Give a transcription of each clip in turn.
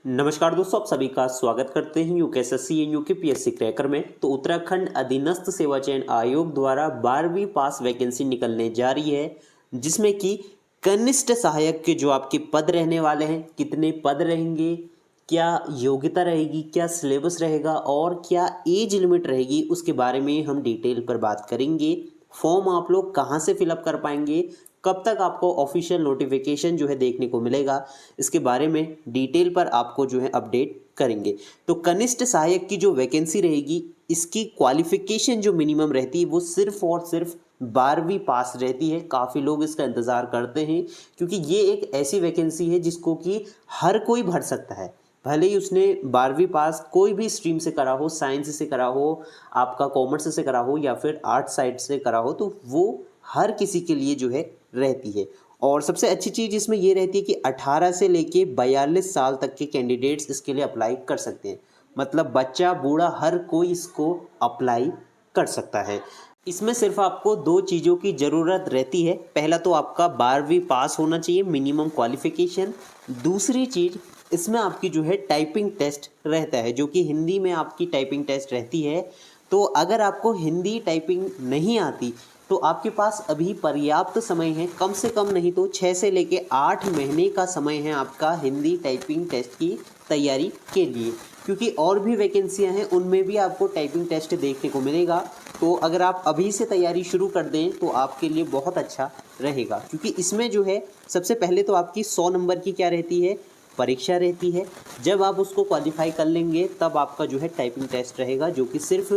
नमस्कार दोस्तों, आप सभी का स्वागत करते हैं यूकेएसएससी एंड यूकेपीएससी क्रैकर में। तो उत्तराखंड अधीनस्थ सेवा चयन आयोग द्वारा 12वीं पास वैकेंसी निकलने जा रही है, जिसमें कि कनिष्ठ सहायक के जो आपके पद रहने वाले हैं, कितने पद रहेंगे, क्या योग्यता रहेगी, क्या सिलेबस रहेगा और क्या एज लिमिट रहेगी, उसके बारे में हम डिटेल पर बात करेंगे। फॉर्म आप लोग कहाँ से फिलअप कर पाएंगे, कब तक आपको ऑफिशियल नोटिफिकेशन जो है देखने को मिलेगा, इसके बारे में डिटेल पर आपको जो है अपडेट करेंगे। तो कनिष्ठ सहायक की जो वैकेंसी रहेगी, इसकी क्वालिफिकेशन जो मिनिमम रहती है वो सिर्फ और सिर्फ 12वीं पास रहती है। काफ़ी लोग इसका इंतज़ार करते हैं क्योंकि ये एक ऐसी वैकेंसी है जिसको कि हर कोई भर सकता है, भले ही उसने 12वीं पास कोई भी स्ट्रीम से करा हो, साइंस से करा हो, आपका कॉमर्स से करा हो या फिर आर्ट साइड से करा हो, तो वो हर किसी के लिए जो है रहती है। और सबसे अच्छी चीज़ इसमें ये रहती है कि 18 से लेके 42 साल तक के कैंडिडेट्स इसके लिए अप्लाई कर सकते हैं। मतलब बच्चा बूढ़ा हर कोई इसको अप्लाई कर सकता है। इसमें सिर्फ आपको दो चीज़ों की ज़रूरत रहती है। पहला तो आपका 12वीं पास होना चाहिए, मिनिमम क्वालिफिकेशन। दूसरी चीज़, इसमें आपकी जो है टाइपिंग टेस्ट रहता है, जो कि हिंदी में आपकी टाइपिंग टेस्ट रहती है। तो अगर आपको हिंदी टाइपिंग नहीं आती तो आपके पास अभी पर्याप्त समय है, कम से कम नहीं तो 6 से लेके 8 महीने का समय है आपका हिंदी टाइपिंग टेस्ट की तैयारी के लिए, क्योंकि और भी वैकेंसियां हैं, उनमें भी आपको टाइपिंग टेस्ट देखने को मिलेगा। तो अगर आप अभी से तैयारी शुरू कर दें तो आपके लिए बहुत अच्छा रहेगा, क्योंकि इसमें जो है सबसे पहले तो आपकी 100 नंबर की क्या रहती है, परीक्षा रहती है। जब आप उसको क्वालिफाई कर लेंगे तब आपका जो है टाइपिंग टेस्ट रहेगा, जो कि सिर्फ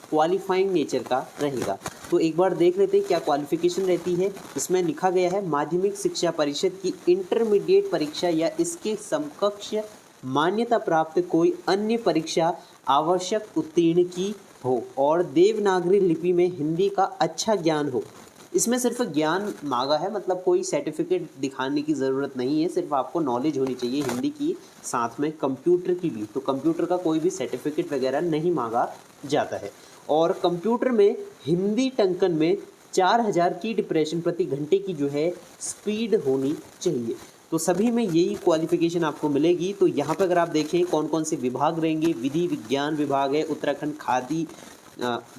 क्वालिफाइंग नेचर का रहेगा। तो एक बार देख लेते हैं क्या क्वालिफिकेशन रहती है। इसमें लिखा गया है माध्यमिक शिक्षा परिषद की इंटरमीडिएट परीक्षा या इसके समकक्ष मान्यता प्राप्त कोई अन्य परीक्षा आवश्यक उत्तीर्ण की हो और देवनागरी लिपि में हिंदी का अच्छा ज्ञान हो। इसमें सिर्फ ज्ञान मांगा है, मतलब कोई सर्टिफिकेट दिखाने की ज़रूरत नहीं है, सिर्फ आपको नॉलेज होनी चाहिए हिंदी की, साथ में कंप्यूटर की भी। तो कंप्यूटर का कोई भी सर्टिफिकेट वगैरह नहीं मांगा जाता है। और कंप्यूटर में हिंदी टंकन में 4000 की डिप्रेशन प्रति घंटे की जो है स्पीड होनी चाहिए। तो सभी में यही क्वालिफिकेशन आपको मिलेगी। तो यहाँ पर अगर आप देखें कौन कौन से विभाग रहेंगे, विधि विज्ञान विभाग है, उत्तराखंड खादी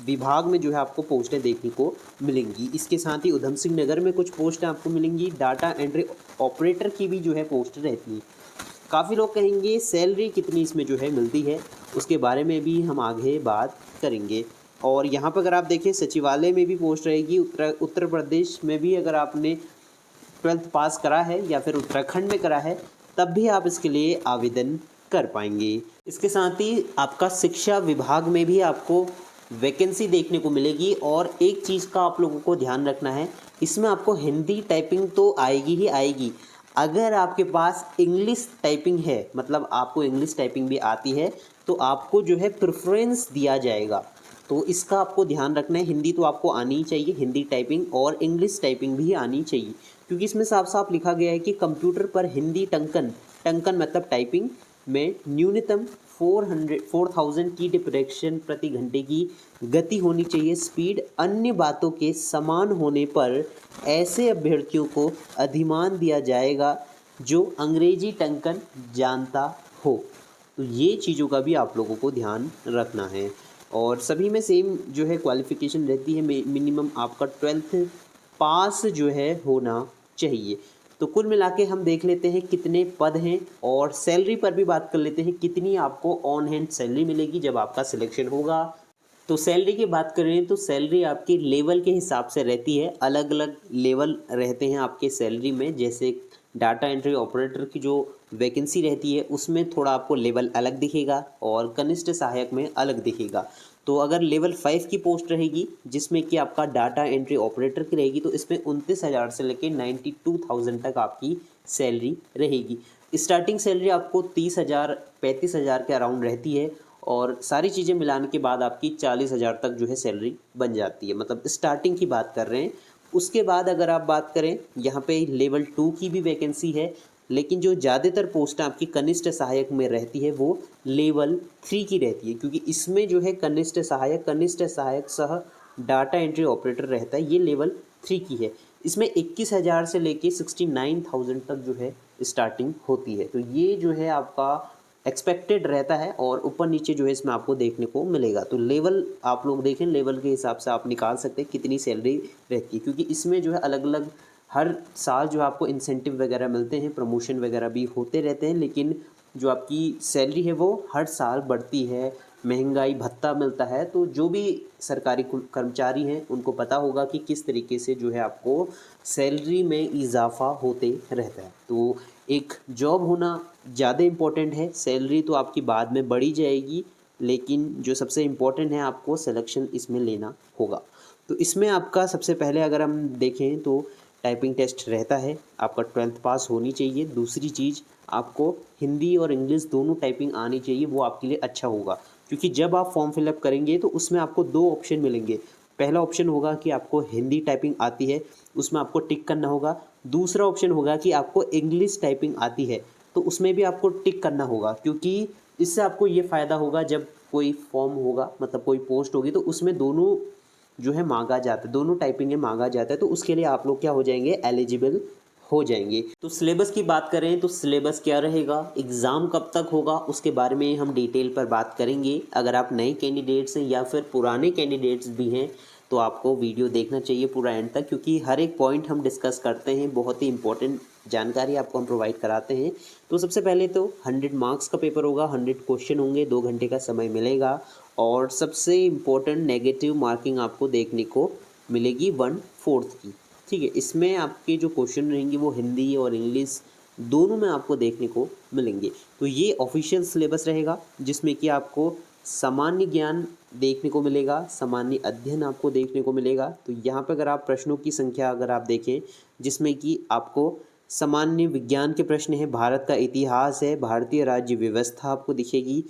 विभाग में जो है आपको पोस्टें देखने को मिलेंगी। इसके साथ ही उधम सिंह नगर में कुछ पोस्टें आपको मिलेंगी, डाटा एंट्री ऑपरेटर की भी जो है पोस्ट रहती है। काफ़ी लोग कहेंगे सैलरी कितनी इसमें जो है मिलती है, उसके बारे में भी हम आगे बात करेंगे। और यहाँ पर अगर आप देखें सचिवालय में भी पोस्ट रहेगी। उत्तर प्रदेश में भी अगर आपने 12th पास करा है या फिर उत्तराखंड में करा है तब भी आप इसके लिए आवेदन कर पाएंगे। इसके साथ ही आपका शिक्षा विभाग में भी आपको वैकेंसी देखने को मिलेगी। और एक चीज़ का आप लोगों को ध्यान रखना है, इसमें आपको हिंदी टाइपिंग तो आएगी ही आएगी, अगर आपके पास इंग्लिश टाइपिंग है, मतलब आपको इंग्लिश टाइपिंग भी आती है, तो आपको जो है प्रेफरेंस दिया जाएगा। तो इसका आपको ध्यान रखना है। हिंदी तो आपको आनी ही चाहिए, हिंदी टाइपिंग और इंग्लिश टाइपिंग भी आनी चाहिए, क्योंकि इसमें साफ साफ लिखा गया है कि कंप्यूटर पर हिंदी टंकन, टंकन मतलब टाइपिंग में न्यूनतम 4000 की डिप्रेशन प्रति घंटे की गति होनी चाहिए। स्पीड अन्य बातों के समान होने पर ऐसे अभ्यर्थियों को अधिमान दिया जाएगा जो अंग्रेजी टंकन जानता हो। तो ये चीज़ों का भी आप लोगों को ध्यान रखना है। और सभी में सेम जो है क्वालिफ़िकेशन रहती है, मिनिमम आपका 12th पास जो है होना चाहिए। तो कुल मिला के हम देख लेते हैं कितने पद हैं और सैलरी पर भी बात कर लेते हैं, कितनी आपको ऑन हैंड सैलरी मिलेगी जब आपका सिलेक्शन होगा। तो सैलरी की बात करें तो सैलरी आपकी लेवल के हिसाब से रहती है, अलग अलग लेवल रहते हैं आपके सैलरी में। जैसे डाटा एंट्री ऑपरेटर की जो वैकेंसी रहती है उसमें थोड़ा आपको लेवल अलग दिखेगा और कनिष्ठ सहायक में अलग दिखेगा। तो अगर लेवल 5 की पोस्ट रहेगी जिसमें कि आपका डाटा एंट्री ऑपरेटर की रहेगी, तो इसमें 29,000 से लेकर 92,000 तक आपकी सैलरी रहेगी। स्टार्टिंग सैलरी आपको 30,000 35,000 के अराउंड रहती है और सारी चीज़ें मिलाने के बाद आपकी 40,000 तक जो है सैलरी बन जाती है, मतलब स्टार्टिंग की बात कर रहे हैं। उसके बाद अगर आप बात करें, यहाँ पे लेवल 2 की भी वैकेंसी है, लेकिन जो ज़्यादातर पोस्ट आपकी कनिष्ठ सहायक में रहती है वो लेवल 3 की रहती है, क्योंकि इसमें जो है कनिष्ठ सहायक सह डाटा एंट्री ऑपरेटर रहता है, ये लेवल 3 की है। इसमें 21,000 से लेके 69,000 तक जो है स्टार्टिंग होती है। तो ये जो है आपका एक्सपेक्टेड रहता है और ऊपर नीचे जो है इसमें आपको देखने को मिलेगा। तो लेवल आप लोग देखें, लेवल के हिसाब से आप निकाल सकते हैं कितनी सैलरी रहती है, क्योंकि इसमें जो है अलग अलग हर साल जो आपको इंसेंटिव वगैरह मिलते हैं, प्रमोशन वगैरह भी होते रहते हैं, लेकिन जो आपकी सैलरी है वो हर साल बढ़ती है, महंगाई भत्ता मिलता है। तो जो भी सरकारी कर्मचारी हैं उनको पता होगा कि किस तरीके से जो है आपको सैलरी में इजाफा होते रहता है। तो एक जॉब होना ज़्यादा इम्पोर्टेंट है, सैलरी तो आपकी बाद में बढ़ी जाएगी, लेकिन जो सबसे इम्पोर्टेंट है आपको सिलेक्शन इसमें लेना होगा। तो इसमें आपका सबसे पहले अगर हम देखें तो टाइपिंग टेस्ट रहता है, आपका 12th पास होनी चाहिए। दूसरी चीज़, आपको हिंदी और इंग्लिश दोनों टाइपिंग आनी चाहिए, वो आपके लिए अच्छा होगा, क्योंकि जब आप फॉर्म फिलअप करेंगे तो उसमें आपको 2 ऑप्शन मिलेंगे। पहला ऑप्शन होगा कि आपको हिंदी टाइपिंग आती है, उसमें आपको टिक करना होगा। दूसरा ऑप्शन होगा कि आपको इंग्लिश टाइपिंग आती है, तो उसमें भी आपको टिक करना होगा, क्योंकि इससे आपको ये फ़ायदा होगा जब कोई फॉर्म होगा, मतलब कोई पोस्ट होगी, तो उसमें दोनों जो है मांगा जाता है, दोनों टाइपिंग में मांगा जाता है, तो उसके लिए आप लोग क्या हो जाएंगे, एलिजिबल हो जाएंगे। तो सिलेबस की बात करें तो सिलेबस क्या रहेगा, एग्ज़ाम कब तक होगा, उसके बारे में हम डिटेल पर बात करेंगे। अगर आप नए कैंडिडेट्स हैं या फिर पुराने कैंडिडेट्स भी हैं तो आपको वीडियो देखना चाहिए पूरा एंड तक, क्योंकि हर एक पॉइंट हम डिस्कस करते हैं, बहुत ही इंपॉर्टेंट जानकारी आपको हम प्रोवाइड कराते हैं। तो सबसे पहले तो 100 मार्क्स का पेपर होगा, 100 क्वेश्चन होंगे, 2 घंटे का समय मिलेगा, और सबसे इम्पोर्टेंट नेगेटिव मार्किंग आपको देखने को मिलेगी 1/4 की। ठीक है, इसमें आपके जो क्वेश्चन रहेंगे वो हिंदी और इंग्लिश दोनों में आपको देखने को मिलेंगे। तो ये ऑफिशियल सिलेबस रहेगा, जिसमें कि आपको सामान्य ज्ञान देखने को मिलेगा, सामान्य अध्ययन आपको देखने को मिलेगा। तो यहाँ पर अगर आप प्रश्नों की संख्या अगर आप देखें, जिसमें कि आपको सामान्य विज्ञान के प्रश्न हैं, भारत का इतिहास है, भारतीय राज्य व्यवस्था आपको दिखेगी,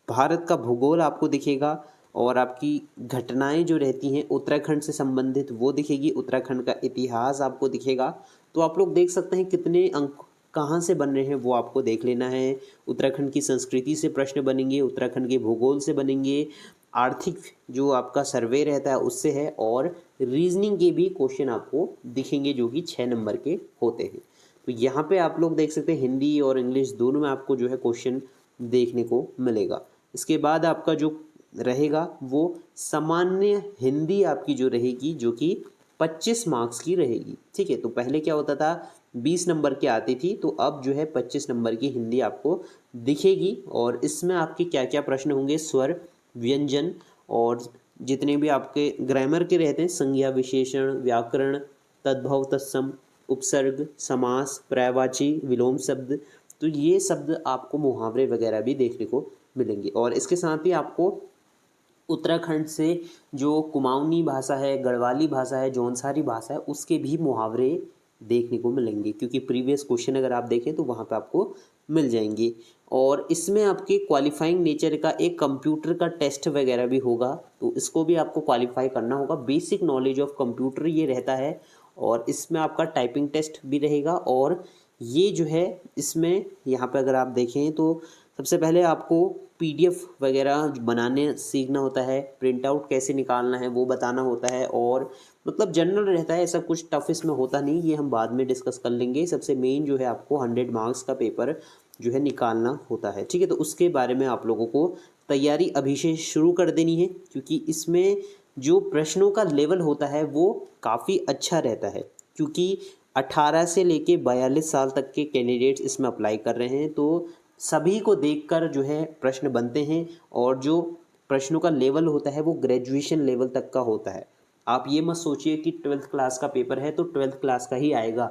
भारत का भूगोल आपको दिखेगा, और आपकी घटनाएं जो रहती हैं उत्तराखंड से संबंधित वो दिखेगी, उत्तराखंड का इतिहास आपको दिखेगा। तो आप लोग देख सकते हैं कितने अंक कहाँ से बन रहे हैं वो आपको देख लेना है। उत्तराखंड की संस्कृति से प्रश्न बनेंगे, उत्तराखंड के भूगोल से बनेंगे, आर्थिक जो आपका सर्वे रहता है उससे है, और रीजनिंग के भी क्वेश्चन आपको दिखेंगे जो कि 6 नंबर के होते हैं। तो यहाँ पे आप लोग देख सकते हैं हिंदी और इंग्लिश दोनों में आपको जो है क्वेश्चन देखने को मिलेगा। इसके बाद आपका जो रहेगा वो सामान्य हिंदी आपकी जो रहेगी, जो कि 25 मार्क्स की रहेगी। ठीक है, तो पहले क्या होता था 20 नंबर की आती थी, तो अब जो है 25 नंबर की हिंदी आपको दिखेगी। और इसमें आपके क्या क्या प्रश्न होंगे, स्वर, व्यंजन, और जितने भी आपके ग्रामर के रहते हैं, संज्ञा, विशेषण, व्याकरण, तद्भव, तत्सम, उपसर्ग, समास, पर्यायवाची, विलोम शब्द, तो ये शब्द आपको मुहावरे वगैरह भी देखने को मिलेंगे। और इसके साथ ही आपको उत्तराखंड से जो कुमाऊनी भाषा है, गढ़वाली भाषा है, जौनसारी भाषा है, उसके भी मुहावरे देखने को मिलेंगे, क्योंकि प्रीवियस क्वेश्चन अगर आप देखें तो वहाँ पे आपको मिल जाएंगे। और इसमें आपके क्वालिफाइंग नेचर का एक कंप्यूटर का टेस्ट वगैरह भी होगा, तो इसको भी आपको क्वालिफाई करना होगा। बेसिक नॉलेज ऑफ कंप्यूटर ये रहता है, और इसमें आपका टाइपिंग टेस्ट भी रहेगा। और ये जो है इसमें यहाँ पे अगर आप देखें तो सबसे पहले आपको पीडीएफ वगैरह बनाने सीखना होता है, प्रिंट आउट कैसे निकालना है वो बताना होता है, और मतलब जनरल रहता है, ऐसा कुछ टफ इसमें होता नहीं, ये हम बाद में डिस्कस कर लेंगे। सबसे मेन जो है आपको 100 मार्क्स का पेपर जो है निकालना होता है। ठीक है, तो उसके बारे में आप लोगों को तैयारी अभी से शुरू कर देनी है, क्योंकि इसमें जो प्रश्नों का लेवल होता है वो काफ़ी अच्छा रहता है, क्योंकि 18 से लेके 42 साल तक के कैंडिडेट्स इसमें अप्लाई कर रहे हैं। तो सभी को देखकर जो है प्रश्न बनते हैं, और जो प्रश्नों का लेवल होता है वो ग्रेजुएशन लेवल तक का होता है। आप ये मत सोचिए कि 12th क्लास का पेपर है तो 12th क्लास का ही आएगा।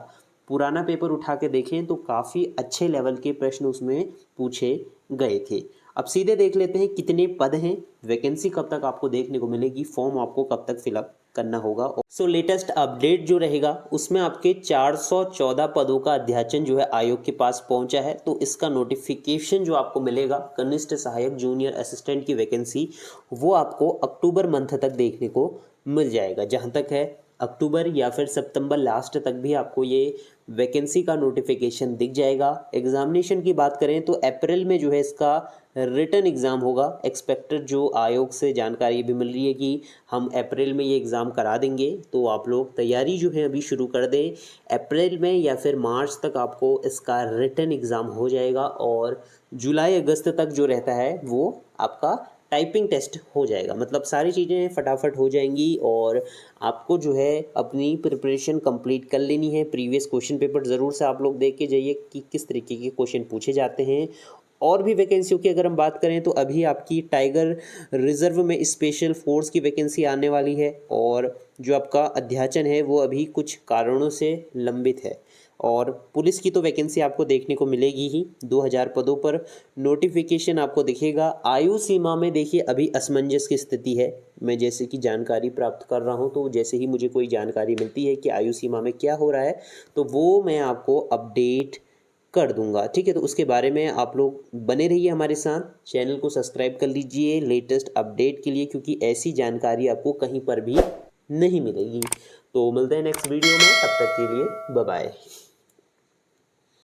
पुराना पेपर उठा के देखें तो काफ़ी अच्छे लेवल के प्रश्न उसमें पूछे गए थे। अब सीधे देख लेते हैं कितने पद हैं, वैकेंसी कब तक आपको देखने को मिलेगी, फॉर्म आपको कब तक फिलअप करना होगा। सो लेटेस्ट अपडेट जो रहेगा उसमें आपके 414 पदों का अध्याचन जो है आयोग के पास पहुंचा है। तो इसका नोटिफिकेशन जो आपको मिलेगा कनिष्ठ सहायक जूनियर असिस्टेंट की वैकेंसी, वो आपको अक्टूबर मंथ तक देखने को मिल जाएगा। जहां तक है अक्टूबर या फिर सितंबर लास्ट तक भी आपको ये वैकेंसी का नोटिफिकेशन दिख जाएगा। एग्जामिनेशन की बात करें तो अप्रैल में जो है इसका रिटन एग्ज़ाम होगा। एक्सपेक्टेड जो आयोग से जानकारी भी मिल रही है कि हम अप्रैल में ये एग्ज़ाम करा देंगे, तो आप लोग तैयारी जो है अभी शुरू कर दें। अप्रैल में या फिर मार्च तक आपको इसका रिटन एग्ज़ाम हो जाएगा, और जुलाई अगस्त तक जो रहता है वो आपका टाइपिंग टेस्ट हो जाएगा। मतलब सारी चीज़ें फटाफट हो जाएंगी और आपको जो है अपनी प्रिपरेशन कंप्लीट कर लेनी है। प्रीवियस क्वेश्चन पेपर ज़रूर से आप लोग देख के जाइए कि किस तरीके के क्वेश्चन पूछे जाते हैं। और भी वैकेंसियों की अगर हम बात करें तो अभी आपकी टाइगर रिजर्व में स्पेशल फोर्स की वैकेंसी आने वाली है और जो आपका अध्याचन है वो अभी कुछ कारणों से लंबित है। और पुलिस की तो वैकेंसी आपको देखने को मिलेगी ही, 2000 पदों पर नोटिफिकेशन आपको दिखेगा। आयु सीमा में देखिए अभी असमंजस की स्थिति है। मैं जैसे कि जानकारी प्राप्त कर रहा हूं तो जैसे ही मुझे कोई जानकारी मिलती है कि आयु सीमा में क्या हो रहा है तो वो मैं आपको अपडेट कर दूंगा, ठीक है। तो उसके बारे में आप लोग बने रहिए हमारे साथ, चैनल को सब्सक्राइब कर लीजिए लेटेस्ट अपडेट के लिए, क्योंकि ऐसी जानकारी आपको कहीं पर भी नहीं मिलेगी। तो मिलते हैं नेक्स्ट वीडियो में, तब तक के लिए बाय बाय।